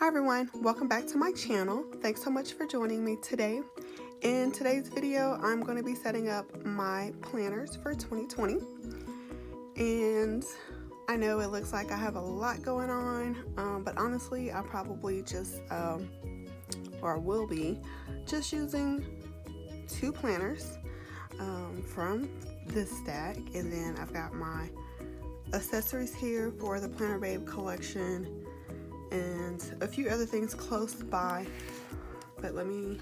Hi everyone, welcome back to my channel. Thanks so much for joining me today. In today's video, I'm going to be setting up my planners for 2020. And I know it looks like I have a lot going on, but honestly, I probably just, or will be, just using 2 planners from this stack. And then I've got my accessories here for the Planner Babe collection and a few other things close by, but let me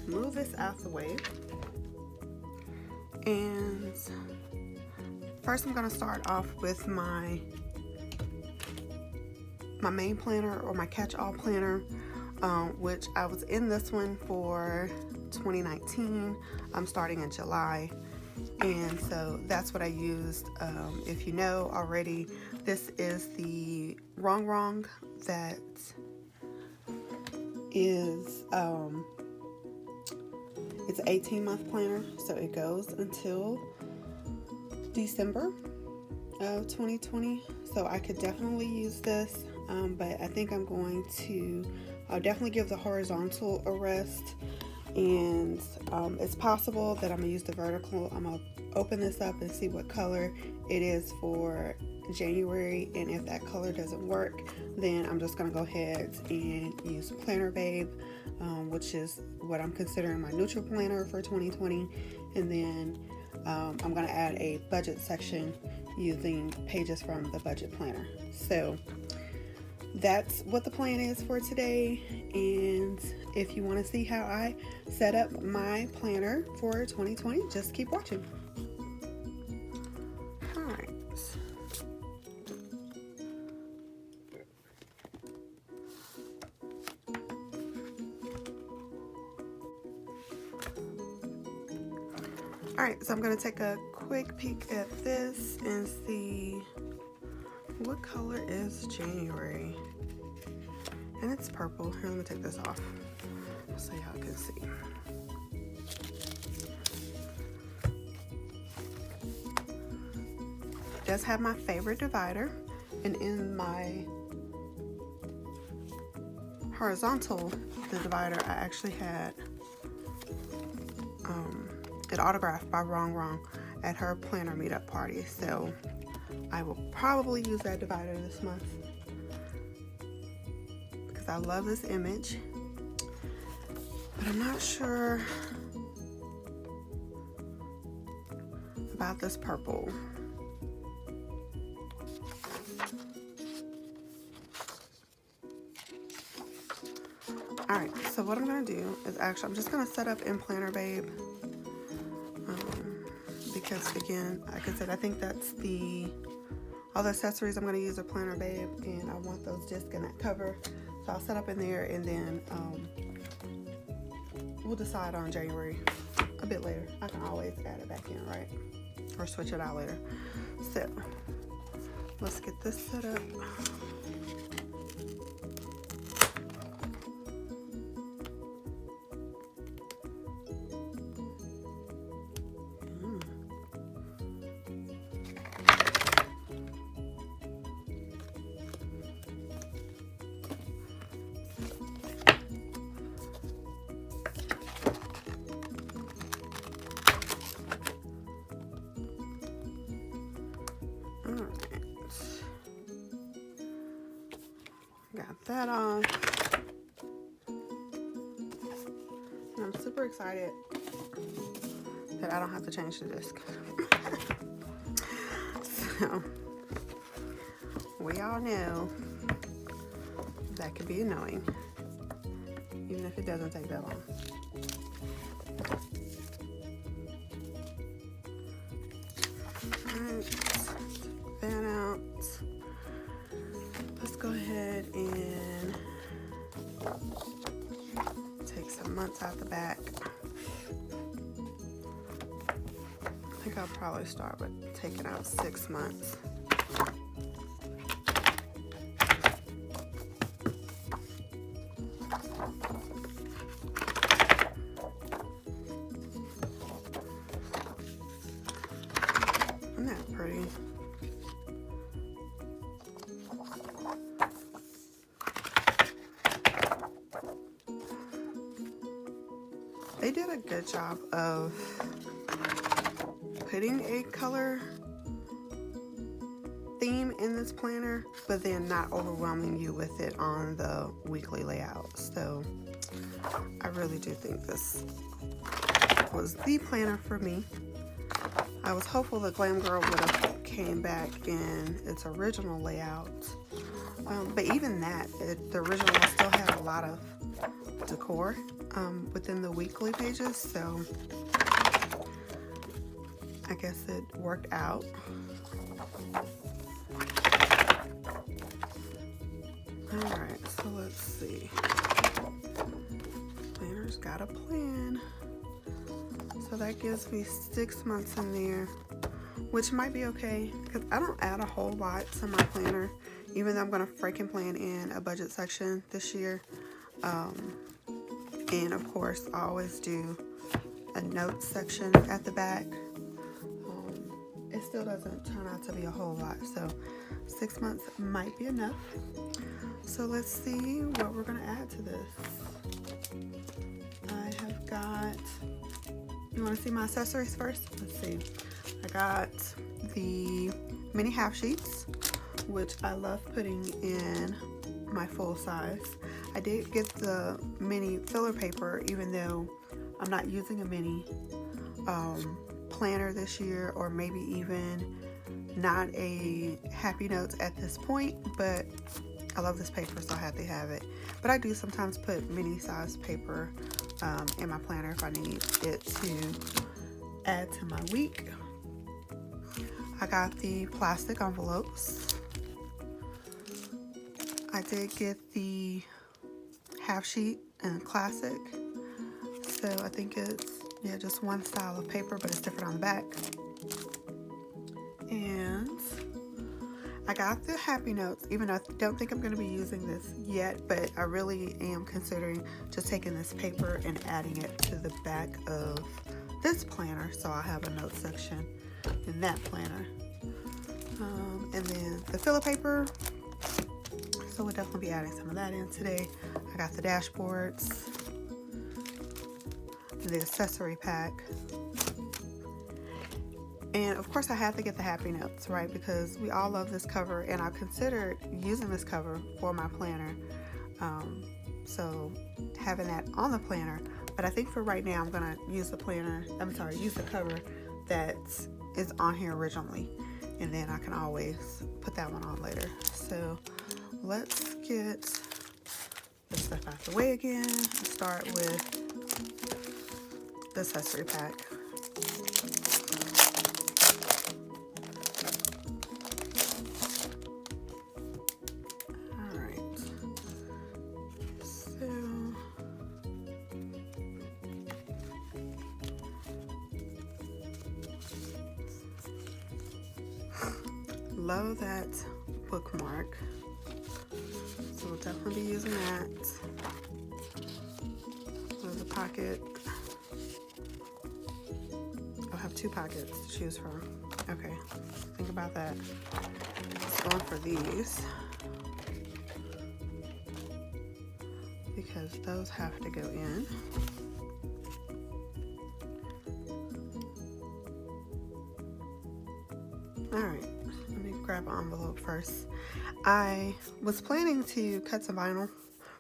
move this out of the way. And first I'm going to start off with my main planner, or my catch-all planner, which I was in this one for 2019. I'm starting in July, and so that's what I used. If you know already, this is the Rongrong that is it's an 18-month planner, so it goes until December of 2020. So I could definitely use this, but I think I'm going to definitely give the horizontal a rest. And it's possible that I'm gonna use the vertical. I'm gonna open this up and see what color it is for January, and if that color doesn't work, then I'm just gonna go ahead and use Planner Babe, which is what I'm considering my neutral planner for 2020. And then I'm gonna add a budget section using pages from the budget planner. So that's what the plan is for today. And if you want to see how I set up my planner for 2020, just keep watching. Alright. Alright, so I'm going to take a quick peek at this and see what color is January. And it's purple. Here, let me take this off so y'all can see. It does have my favorite divider, and in my horizontal divider, I actually had it autographed by Rongrong at her planner meetup party. So I will probably use that divider this month because I love this image, but I'm not sure about this purple. Alright, so what I'm going to do is I'm just going to set up in Planner Babe, because again, like I said, I think that's all the accessories I'm going to use are Planner Babe, and I want those discs in that cover. So I'll set up in there, and then we'll decide on January a bit later. I can always add it back in, right? Or switch it out later. So let's get this set up. Got that on. And I'm super excited that I don't have to change the disc. So, we all know that can be annoying, even if it doesn't take that long. Alright, take that out. Let's go ahead and take some months out the back. I think I'll probably start with taking out 6 months. Isn't that pretty? They did a good job of putting a color theme in this planner, but then not overwhelming you with it on the weekly layout. So I really do think this was the planner for me. I was hopeful that Glam Girl would have came back in its original layout, but even that, the original still had a lot of decor within the weekly pages, so I guess it worked out. Alright, so let's see. Planner's got a plan. So that gives me 6 months in there, which might be okay because I don't add a whole lot to my planner, even though I'm going to freaking plan in a budget section this year. And of course, I always do a notes section at the back. It still doesn't turn out to be a whole lot, so 6 months might be enough. So let's see what we're going to add to this. I have got, you want to see my accessories first? Let's see. I got the mini half sheets, which I love putting in my full size. I did get the mini filler paper, even though I'm not using a mini planner this year, or maybe even not a Happy Notes at this point, but I love this paper, so I had to have it. But I do sometimes put mini size paper in my planner if I need it to add to my week. I got the plastic envelopes. I did get the half sheet and classic. So I think it's, yeah, just one style of paper, but it's different on the back. And I got the Happy Notes, even though I don't think I'm going to be using this yet, but I really am considering just taking this paper and adding it to the back of this planner, so I'll have a note section in that planner. And then the filler paper, so we'll definitely be adding some of that in today. I got the dashboards, the accessory pack, and of course I had to get the Happy Notes, right, because we all love this cover, and I considered using this cover for my planner, so having that on the planner. But I think for right now I'm gonna use the use the cover that is on here originally, and then I can always put that one on later. So let's get this stuff out the way again and start with the accessory pack. Alright, so love that bookmark, so we'll definitely be using that. There's a pocket. I'll have 2 pockets to choose from. Okay, think about that. Just going for these because those have to go in. Alright, let me grab an envelope first. I was planning to cut some vinyl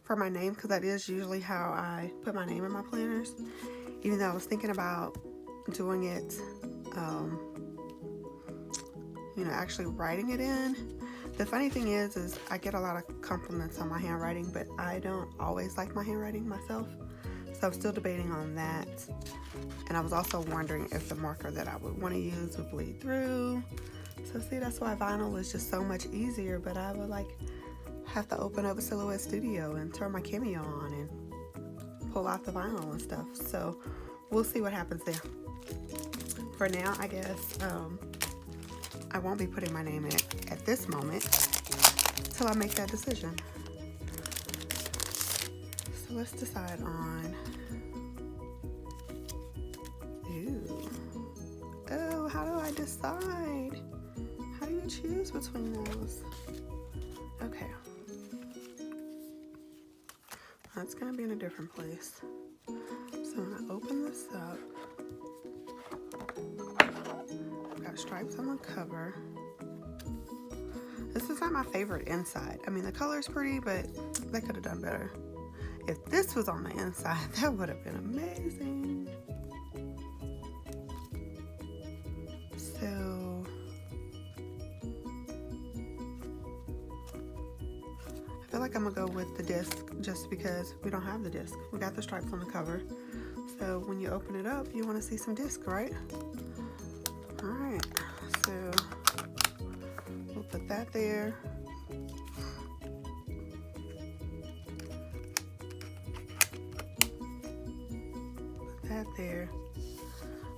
for my name because that is usually how I put my name in my planners, even though I was thinking about doing it, actually writing it in. The funny thing is I get a lot of compliments on my handwriting, but I don't always like my handwriting myself, so I'm still debating on that. And I was also wondering if the marker that I would want to use would bleed through. So see, that's why vinyl is just so much easier, but I would have to open up a Silhouette Studio and turn my Cameo on and pull out the vinyl and stuff. So we'll see what happens there. For now, I guess I won't be putting my name in it at this moment till I make that decision. So let's decide on, oh, how do I decide? How do you choose between those? Okay. That's gonna be in a different place. So I'm gonna open stripes on the cover. This is not my favorite inside. I mean, the color's pretty, but they could have done better. If this was on the inside, that would have been amazing. So, I feel like I'm gonna go with the disc just because we don't have the disc. We got the stripes on the cover. So when you open it up, you want to see some disc, right? All right, so we'll put that there. Put that there,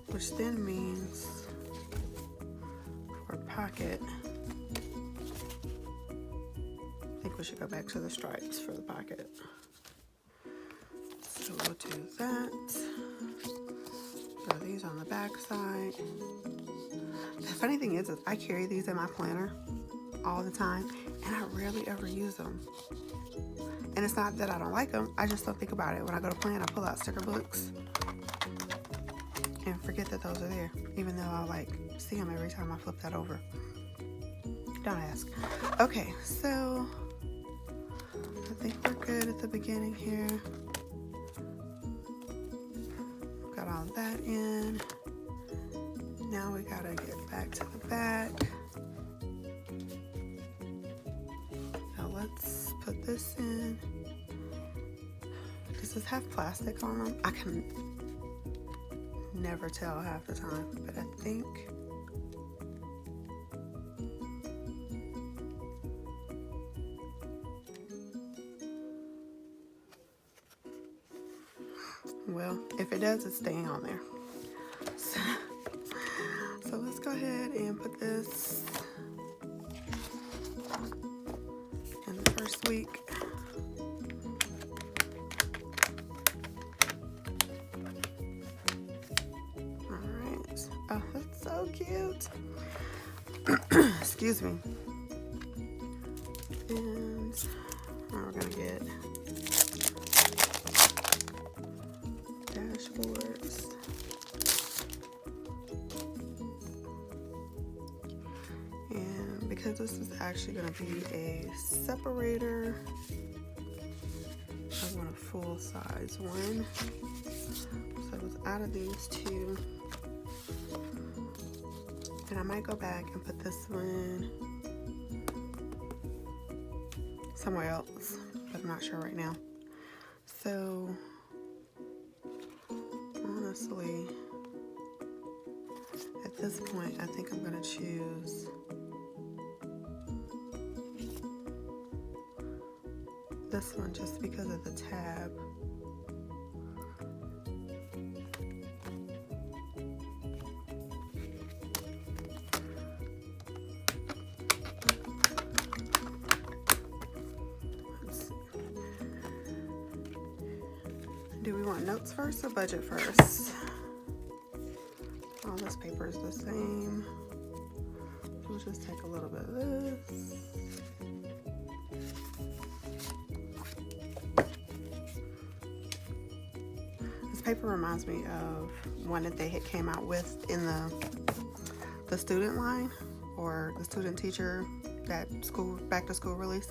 which then means for pocket, I think we should go back to the stripes for the pocket. So we'll do that. Throw these on the back side. The funny thing is I carry these in my planner all the time, and I rarely ever use them. And it's not that I don't like them, I just don't think about it. When I go to plan, I pull out sticker books and forget that those are there, even though I like see them every time I flip that over. Don't ask. Okay, so I think we're good at the beginning here. Got all that in. Now we gotta get back to the back. Now let's put this in. Does this have plastic on them? I can never tell half the time, but I think well, if it does, it's staying on there. So let's go ahead and put this in the first week. All right. Oh, that's so cute. Excuse me. And now we're gonna get dashboards. And because this is actually going to be a separator, I want a full size one. So it's out of these two. And I might go back and put this one somewhere else, but I'm not sure right now. So honestly, at this point, I think I'm going to choose this one just because of the tab. Let's see. Do we want notes first or budget first? All this paper is the same. We'll just take a little bit of this. This paper reminds me of one that they had came out with in the student line, or the student teacher, that school back to school release.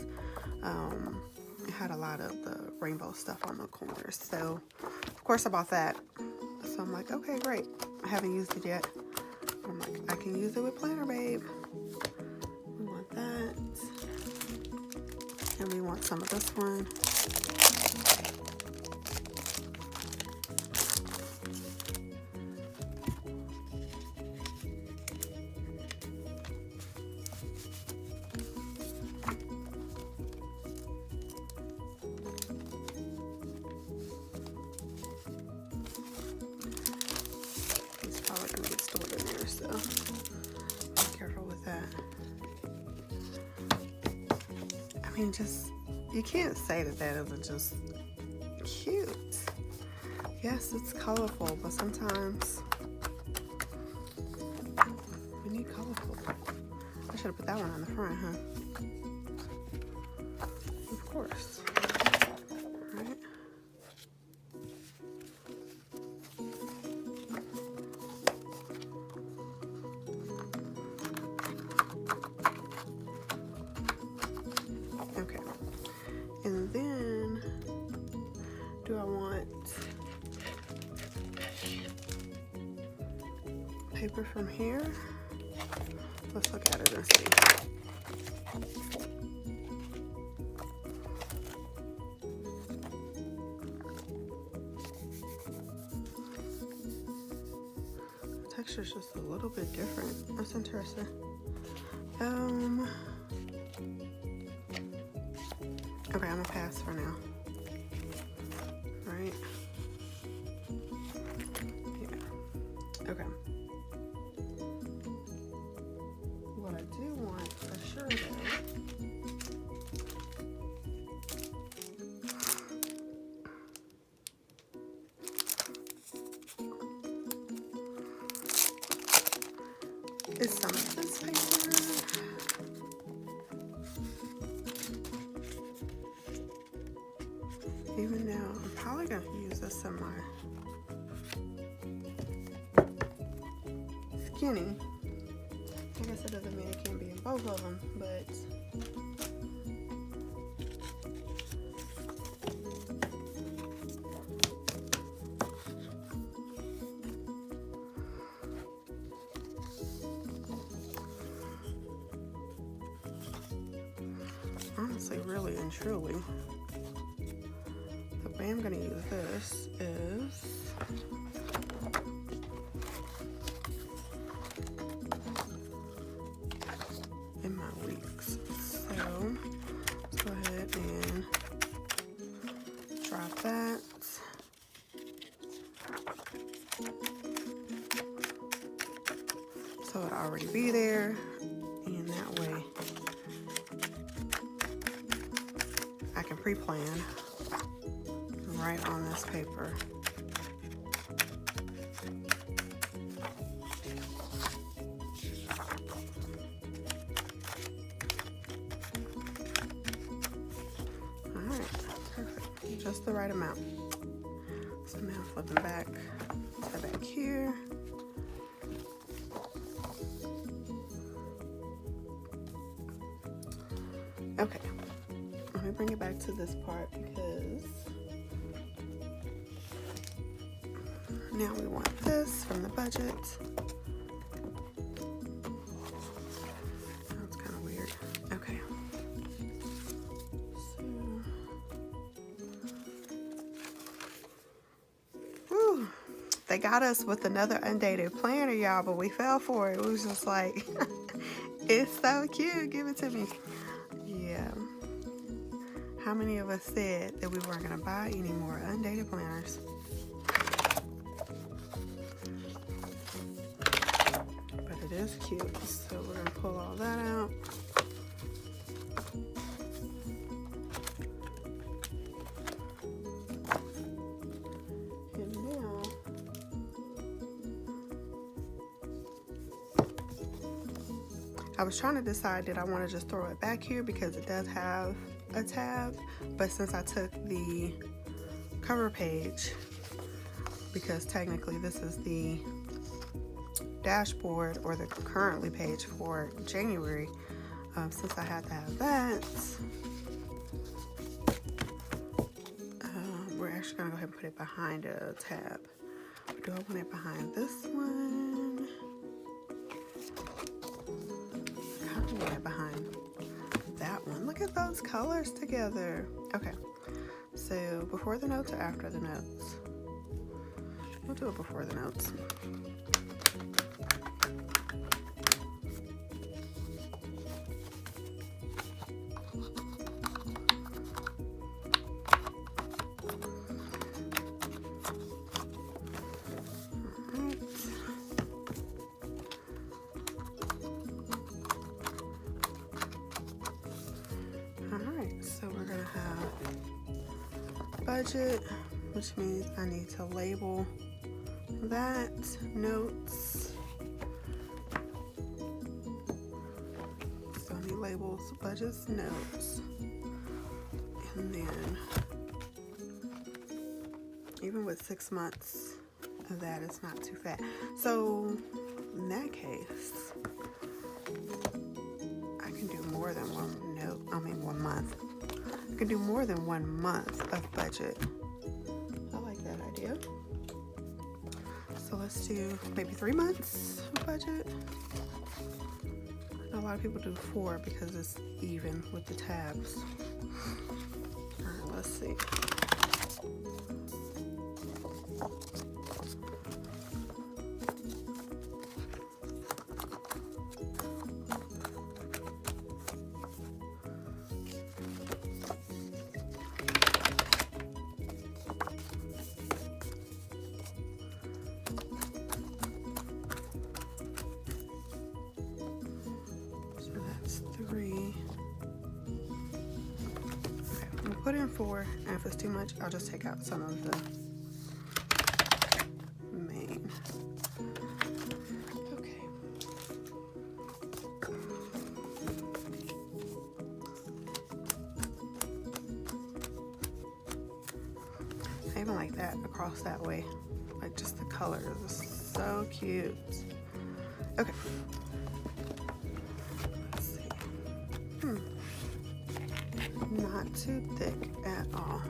It had a lot of the rainbow stuff on the corners. So of course I bought that. So I'm like, okay, great. I haven't used it yet. I'm like, I can use it with Planner Babe. We want that. And we want some of this one. I mean, just, you can't say that that isn't just cute. Yes, it's colorful, but sometimes we need colorful. I should have put that one on the front, huh? Of course. All right. paper from here. Let's look at it and see. The texture's just a little bit different. That's interesting. Okay, I'm gonna pass for now. Right? Yeah. Okay. What I do want for sure though is some of this paper. Even now, I'm probably going to use this in my skinny. I guess it doesn't mean it can't be in both of them, but honestly, really and truly, the way I'm going to use this is in my weeks. So let's go ahead and drop that. So it'll already be there, and that way I can pre-plan right on this paper. Alright, perfect. Just the right amount. So now flipping back to back here. Okay, let me bring it back to this part because now we want this from the budget. That's kind of weird. Okay. So, whew, they got us with another undated planner, y'all, but we fell for it. It was just like, it's so cute. Give it to me. Yeah. How many of us said that we weren't going to buy any more undated planners? But it is cute. So we're going to pull all that out. And now, I was trying to decide, did I want to just throw it back here because it does have a tab, but since I took the cover page, because technically this is the dashboard or the currently page for January, since I had to have that, we're actually gonna go ahead and put it behind a tab. Do I want it behind this one? I don't want it behind that one. Look at those colors together. Okay, so before the notes or after the notes? We'll do it before the notes. Budget, which means I need to label that. Notes, so I need labels, budgets, notes, and then even with 6 months of that, it's not too fat. So in that case, I can do more than one note. I mean 1 month. I can do more than 1 month of budget. I like that idea. So let's do maybe 3 months budget. A lot of people do 4 because it's even with the tabs. All right, let's see. Put in 4, and if it's too much, I'll just take out some of the main. Okay. I even like that across that way. Like just the color is so cute. Okay. Let's see. Not too thick at all.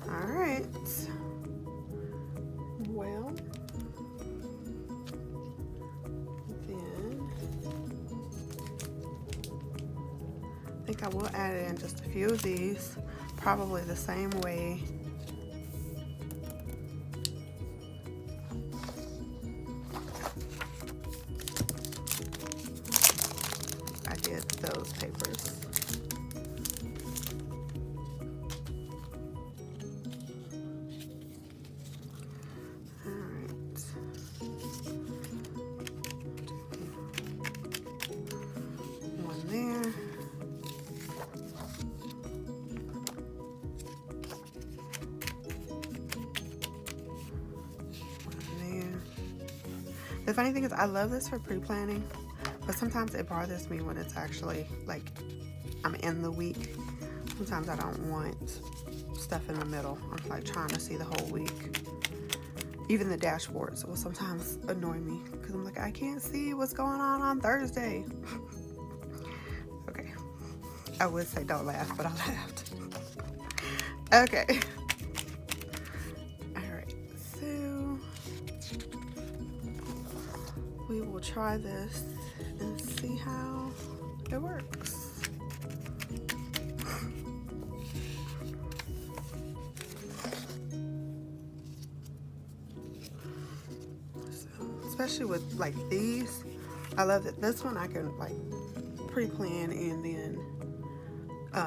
All right. Well, then I think I will add in just a few of these, probably the same way I did those papers. The funny thing is I love this for pre-planning, but sometimes it bothers me when it's actually like I'm in the week. Sometimes I don't want stuff in the middle. I'm like trying to see the whole week. Even the dashboards will sometimes annoy me because I'm like, I can't see what's going on Thursday. Okay. I would say don't laugh, but I laughed. Okay. We will try this and see how it works. So, especially with like these, I love that this one I can like pre-plan and then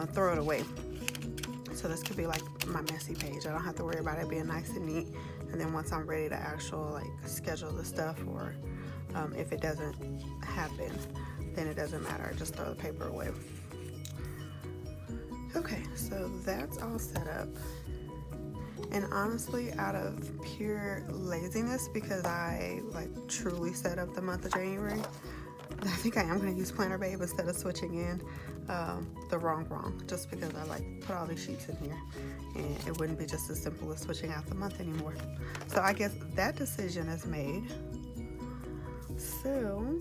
throw it away. So this could be like my messy page. I don't have to worry about it being nice and neat. And then once I'm ready to actually like schedule the stuff, or if it doesn't happen, then it doesn't matter. I just throw the paper away. Okay, so that's all set up. And honestly, out of pure laziness, because I like truly set up the month of January, I think I am going to use Planner Babe instead of switching in the Rongrong, just because I like put all these sheets in here and it wouldn't be just as simple as switching out the month anymore. So I guess that decision is made. So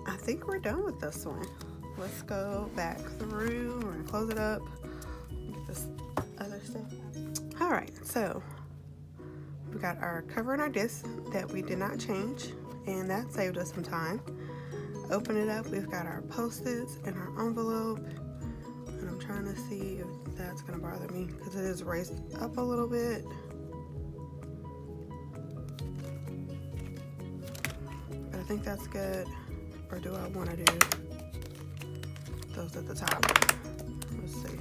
I think we're done with this one. Let's go back through. We're gonna close it up. Get this other stuff. All right, so we got our cover and our disc that we did not change, and that saved us some time. Open it up. We've got our Post-its and our envelope, and I'm trying to see if that's gonna bother me because it is raised up a little bit. But I think that's good. Or do I want to do those at the top? Let's see.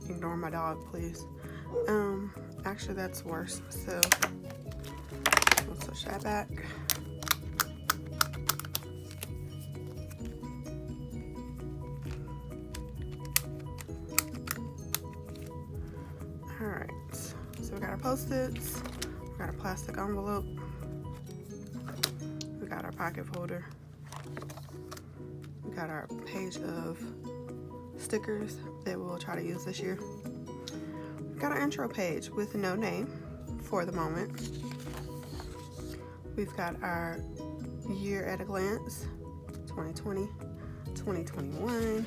Ignore my dog, please. Actually that's worse, so let's switch that back. Alright, so we got our Post-its, we got our plastic envelope, we got our pocket folder, we got our page of stickers that we'll try to use this year. We've got our intro page with no name for the moment. We've got our year at a glance, 2020, 2021.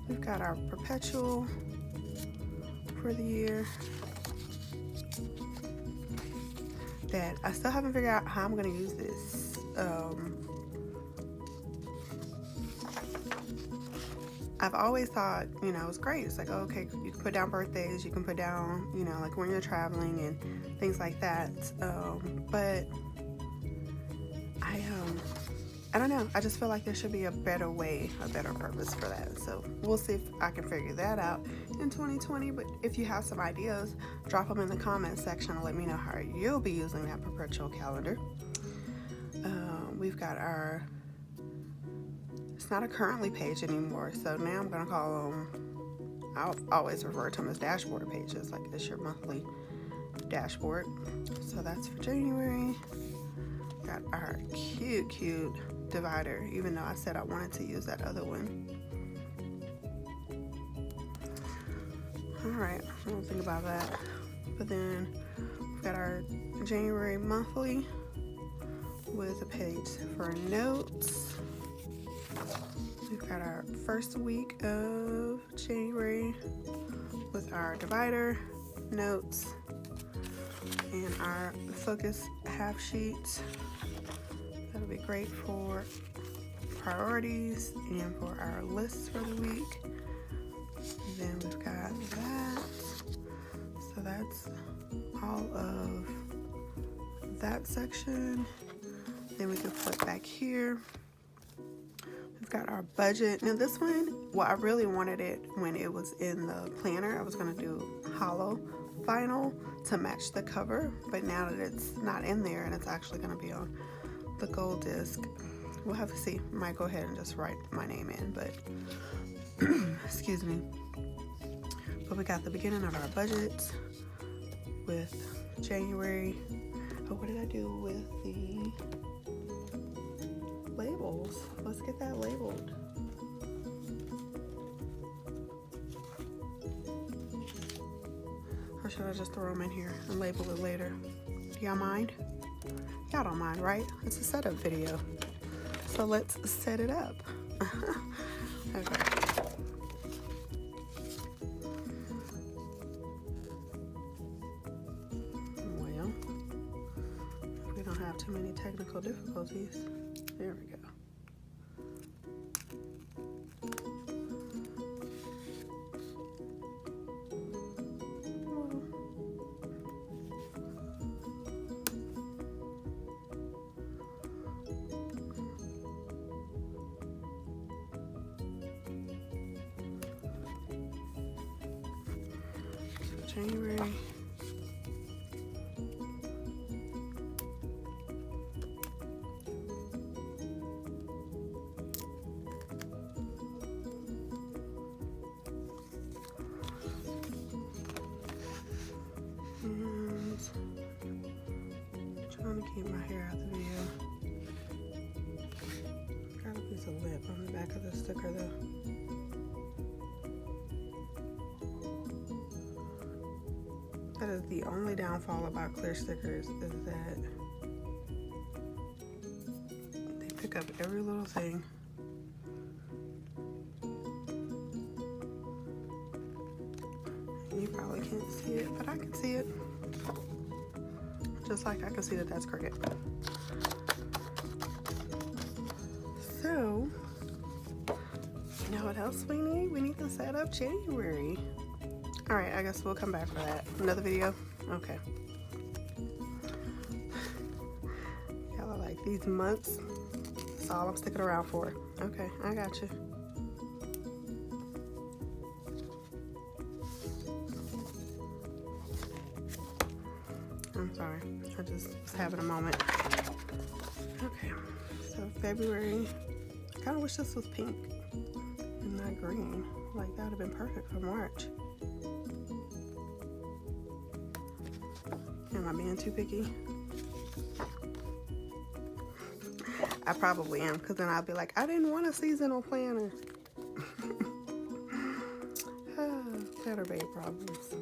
We've got our perpetual for the year. That I still haven't figured out how I'm going to use this. I've always thought, you know, it's great. It's like, oh, okay, you can put down birthdays, you can put down, you know, like when you're traveling and things like that. But I don't know. I just feel like there should be a better way, a better purpose for that. So we'll see if I can figure that out in 2020. But if you have some ideas, drop them in the comment section and let me know how you'll be using that perpetual calendar. We've got our, it's not a currently page anymore. So now I'm going to call them, I'll always refer to them as dashboard pages. Like it's your monthly dashboard. So that's for January. Got our cute divider, even though I said I wanted to use that other one. Alright, I don't think about that. But then we've got our January monthly with a page for notes. We've got our first week of January with our divider, notes, and our focus half sheet. That'll be great for priorities and for our lists for the week. Then we've got that. So that's all of that section. Then we can flip back here. We've got our budget. Now this one, well, I really wanted it when it was in the planner. I was gonna do hollow vinyl to match the cover, but now that it's not in there and it's actually gonna be on the gold disc, we'll have to see. I might go ahead and just write my name in, but excuse me. But we got the beginning of our budget with January. Oh, what did I do with the labels? Let's get that labeled. Or should I just throw them in here and label it later? Do y'all mind? Y'all don't mind, right? It's a setup video. So let's set it up. Okay. Well, if we don't have too many technical difficulties, there we go. January. And trying to keep my hair out the video. Got a piece of lip on the back of the sticker though. That is the only downfall about clear stickers, is that they pick up every little thing. And you probably can't see it, but I can see it. Just like I can see that that's crooked. So, you know what else we need? We need to set up January. All right, I guess we'll come back for that. Another video? Okay. Y'all are like, these months, that's all I'm sticking around for. Okay, I got you. I'm sorry, I just was having a moment. Okay, so February, I kind of wish this was pink and not green. Like, that would have been perfect for March. Am I being too picky? I probably am, because then I'll be like, I didn't want a seasonal planner. Planner babe problems.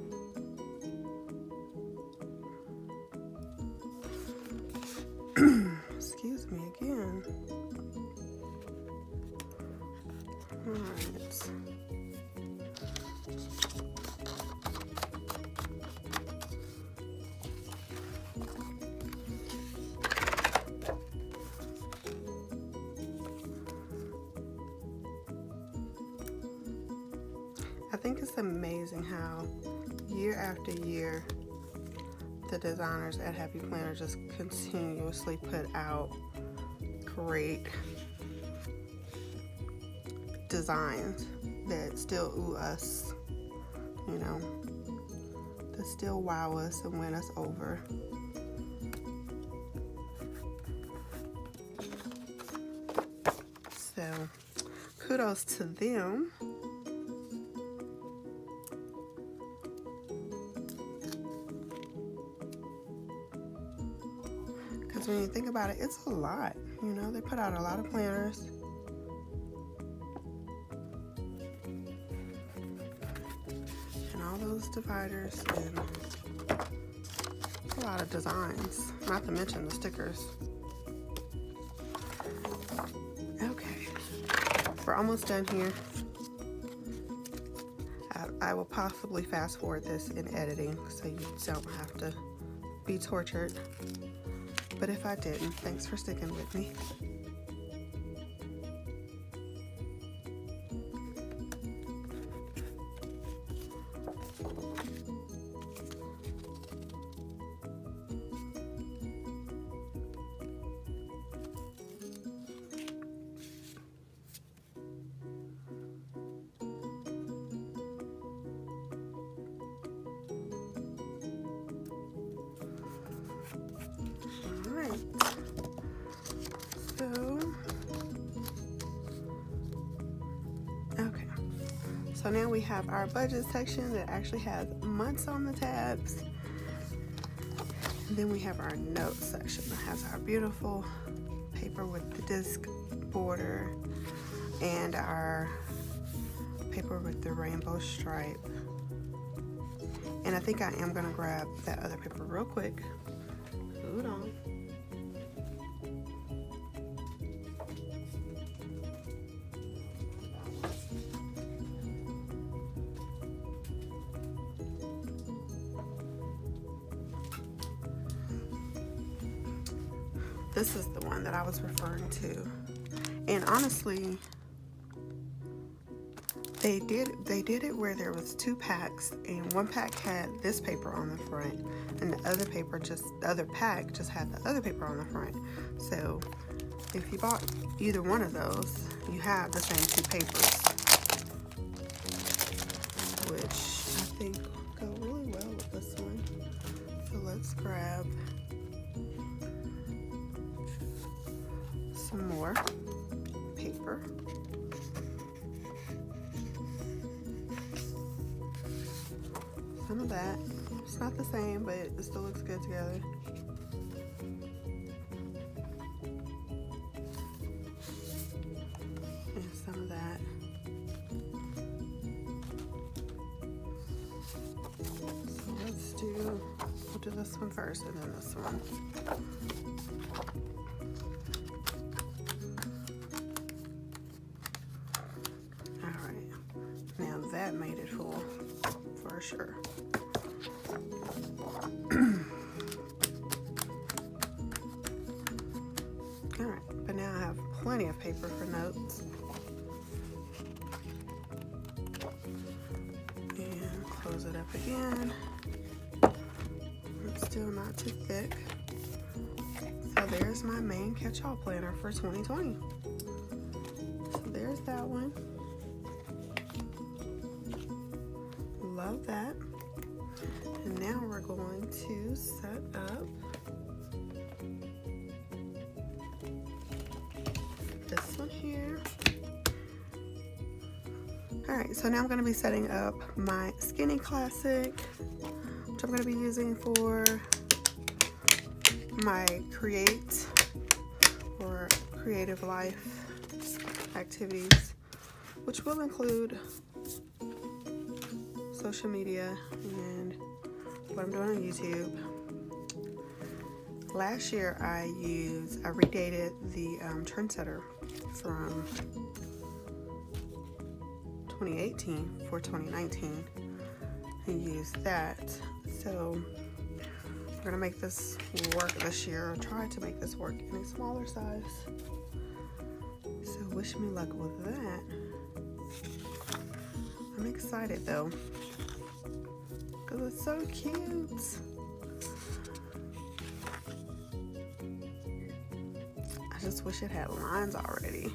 Excuse me again. just amazing how year after year the designers at Happy Planner just continuously put out great designs that still ooh us, you know, that still wow us and win us over. So kudos to them. Because when you think about it, it's a lot. You know, they put out a lot of planners. And all those dividers and a lot of designs. Not to mention the stickers. Okay. We're almost done here. I will possibly fast forward this in editing so you don't have to be tortured. But if I didn't, thanks for sticking with me. So now we have our budget section that actually has months on the tabs. And then we have our notes section that has our beautiful paper with the disc border and our paper with the rainbow stripe. And I think I am gonna grab that other paper real quick. Hold on. This is the one that I was referring to. And honestly, they did it where there was 2 packs, and one pack had this paper on the front, and the other pack just had the other paper on the front. So if you bought either one of those, you have the same 2 papers, which I think go really well with this one. So let's grab some more paper. Some of that. It's not the same, but it still looks good together. And some of that. So we'll do this one first and then this one. That made it full for sure. Alright, but now I have plenty of paper for notes. And close it up again. It's still not too thick. So there's my main catch-all planner for 2020. So there's that one. Love that. And now we're going to set up this one here. Alright, so now I'm going to be setting up my Skinny Classic, which I'm going to be using for my create or creative life activities, which will include social media and what I'm doing on YouTube. Last year I redated the Trendsetter from 2018 for 2019 and used that. So we're gonna make this work this year, or try to make this work in a smaller size. So wish me luck with that. I'm excited though, because it's so cute. I just wish it had lines already.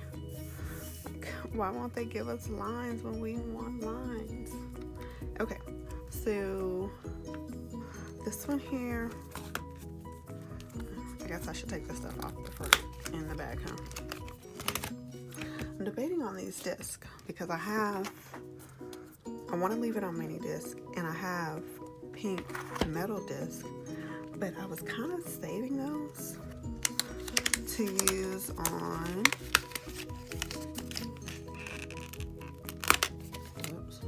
Like, why won't they give us lines when we want lines? Okay, so this one here, I guess I should take this stuff off the front and the back, huh? I'm debating on these discs because I want to leave it on mini disc, and I have pink metal disc, but I was kind of saving those to use on, oops.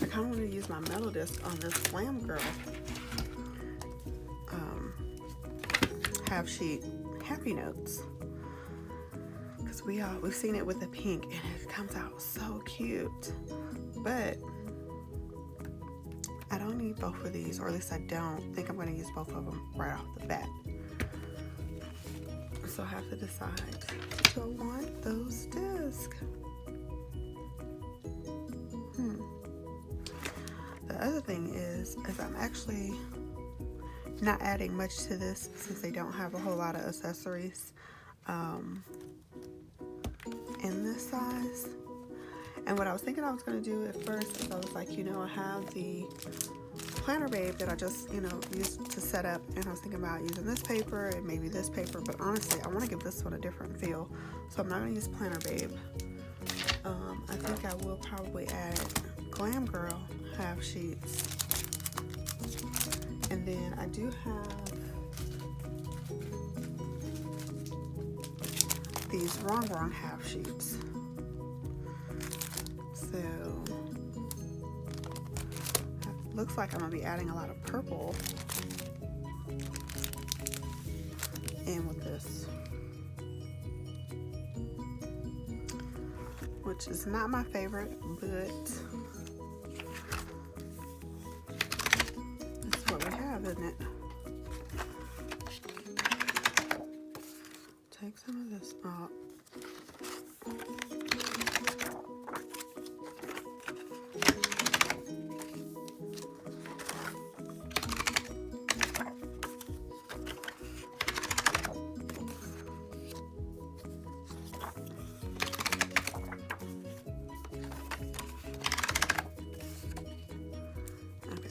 I kind of want to use my metal disc on this Glam Girl half sheet Happy Notes, because we've seen it with the pink and it comes out so cute, but I don't need both of these, or at least I don't think I'm going to use both of them right off the bat. So I have to decide, do I want those discs? The other thing is I'm actually not adding much to this since they don't have a whole lot of accessories in this size. And what I was thinking I was going to do at first is I was like, I have the planner babe that I just, used to set up, and I was thinking about using this paper and maybe this paper, but honestly, I want to give this one a different feel, so I'm not going to use planner babe. I think I will probably add Glam Girl half sheets, and then I do have these Rongrong half sheets. So looks like I'm gonna be adding a lot of purple in with this, which is not my favorite, but that's what we have, isn't it? Take some of this up.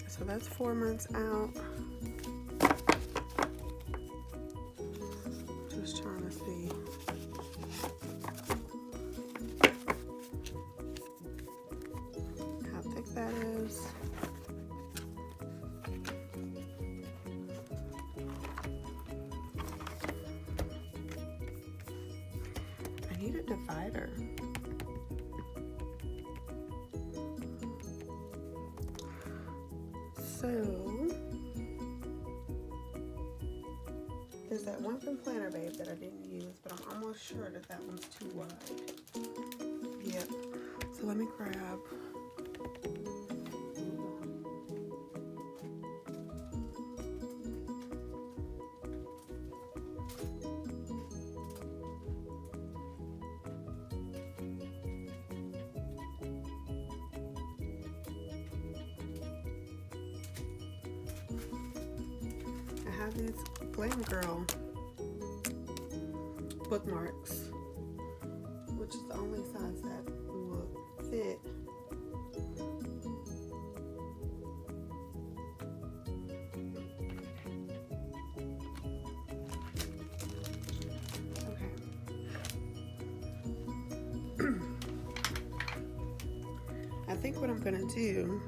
So that's 4 months out. Just trying to see. How thick that is. I need a divider. So, there's that one from Planner Babe that I didn't use, but I'm almost sure that that one's too wide. Yep. So let me grab. I have these Glam Girl bookmarks, which is the only size that will fit. Okay. I think what I'm gonna do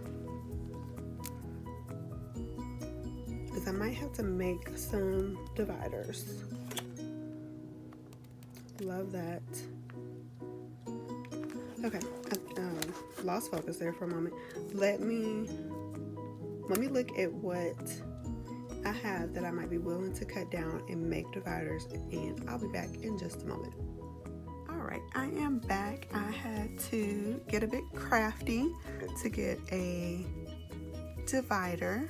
is I might have to make some dividers. Love that. Okay, I lost focus there for a moment. Let me look at what I have that I might be willing to cut down and make dividers, and I'll be back in just a moment. Alright, I am back. I had to get a bit crafty to get a divider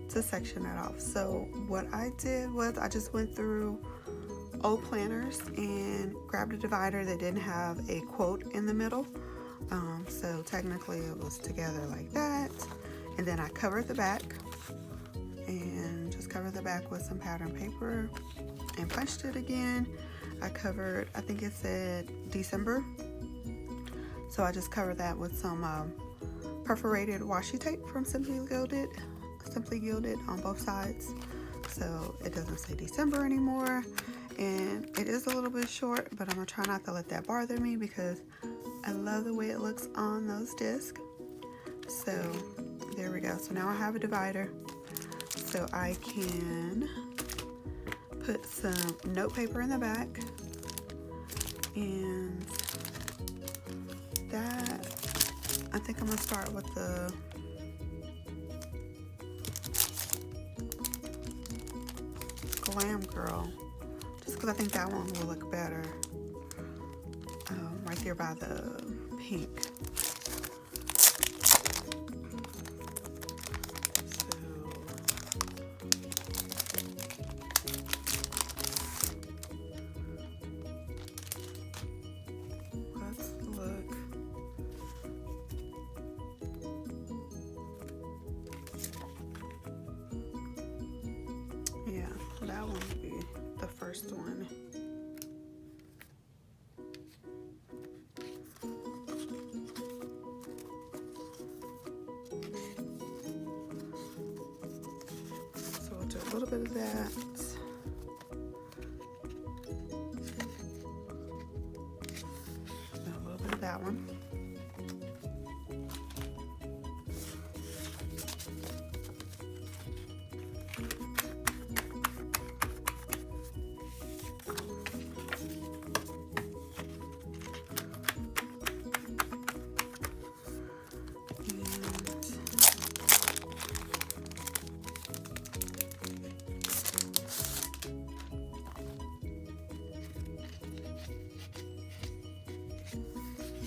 to section that off. So what I did was I just went through old planners and grabbed a divider that didn't have a quote in the middle. So technically it was together like that. And then I covered the back and just covered the back with some pattern paper and punched it again. I covered, I think it said December. So I just covered that with some perforated washi tape from Simply Gilded on both sides. So it doesn't say December anymore. And it is a little bit short, but I'm gonna try not to let that bother me because I love the way it looks on those discs. So there we go. So now I have a divider. So I can put some note paper in the back. And that, I think I'm gonna start with the Glam Girl, just because I think that one will look better. Right there by the pink. Yeah, that one would be the first one. So we'll do a little bit of that. And a little bit of that one.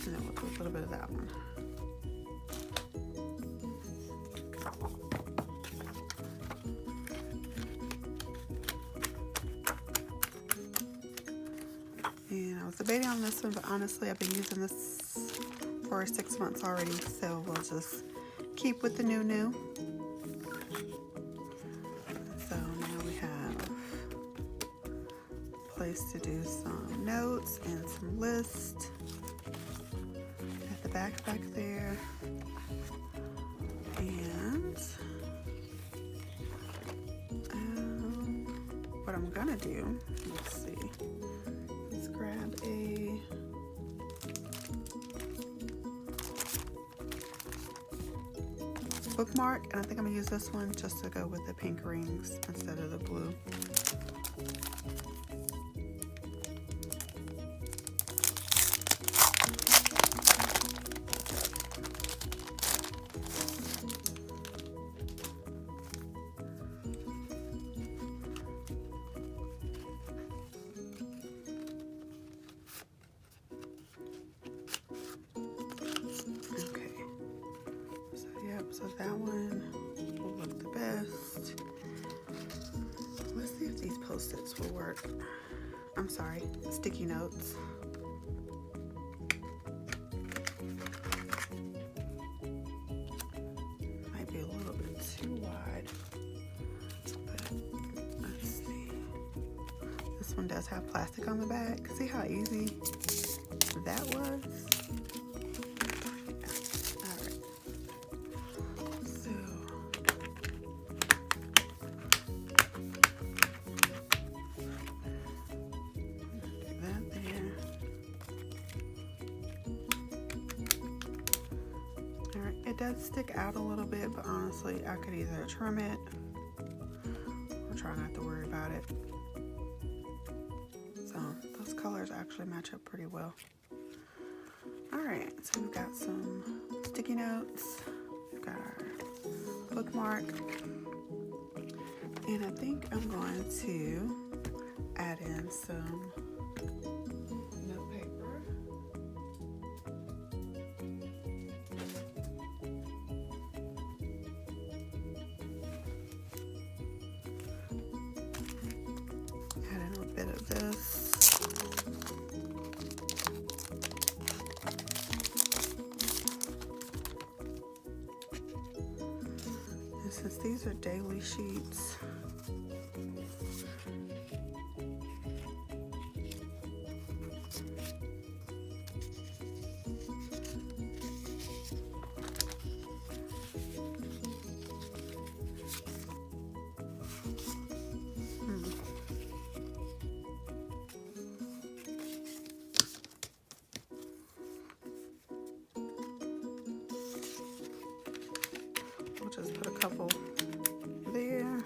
And then we'll do a little bit of that one. And I was debating on this one, but honestly, I've been using this for 6 months already, so we'll just keep with the new. So now we have a place to do some notes and some lists. At the back there. And what I'm gonna do, let's see, let's grab a bookmark, and I think I'm gonna use this one just to go with the pink rings instead of the blue. So that one will look the best. Let's see if these Post-its will work. I'm sorry, sticky notes. Might be a little bit too wide, but let's see. This one does have plastic on the back. See how easy that was? It does stick out a little bit, but honestly, I could either trim it or try not to worry about it. So those colors actually match up pretty well. All right, so we've got some sticky notes. We've got our bookmark. And I think I'm going to add in some note paper. Add in a bit of this. And since these are daily sheets, we'll just put a couple there.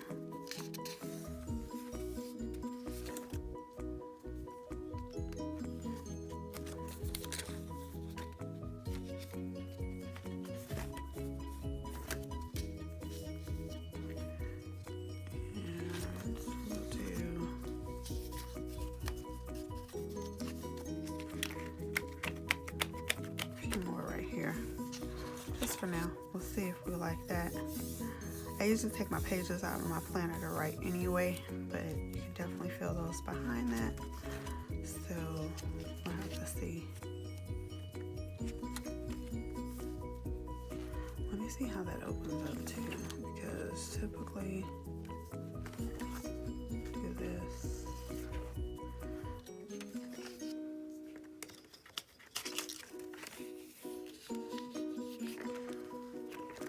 Just for now, we'll see if we like that. I usually take my pages out of my planner to write anyway, but you can definitely feel those behind that. So we'll have to see. Let me see how that opens up too, because typically do this.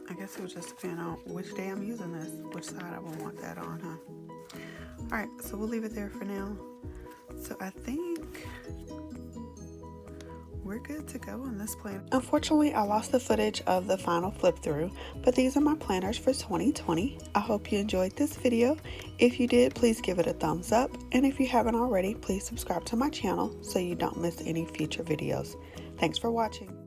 I guess it would just depend on which day I'm using this, which side I will want that on, huh? Alright, so we'll leave it there for now. So I think we're good to go on this planner. Unfortunately, I lost the footage of the final flip through, but these are my planners for 2020. I hope you enjoyed this video. If you did, please give it a thumbs up. And if you haven't already, please subscribe to my channel so you don't miss any future videos. Thanks for watching.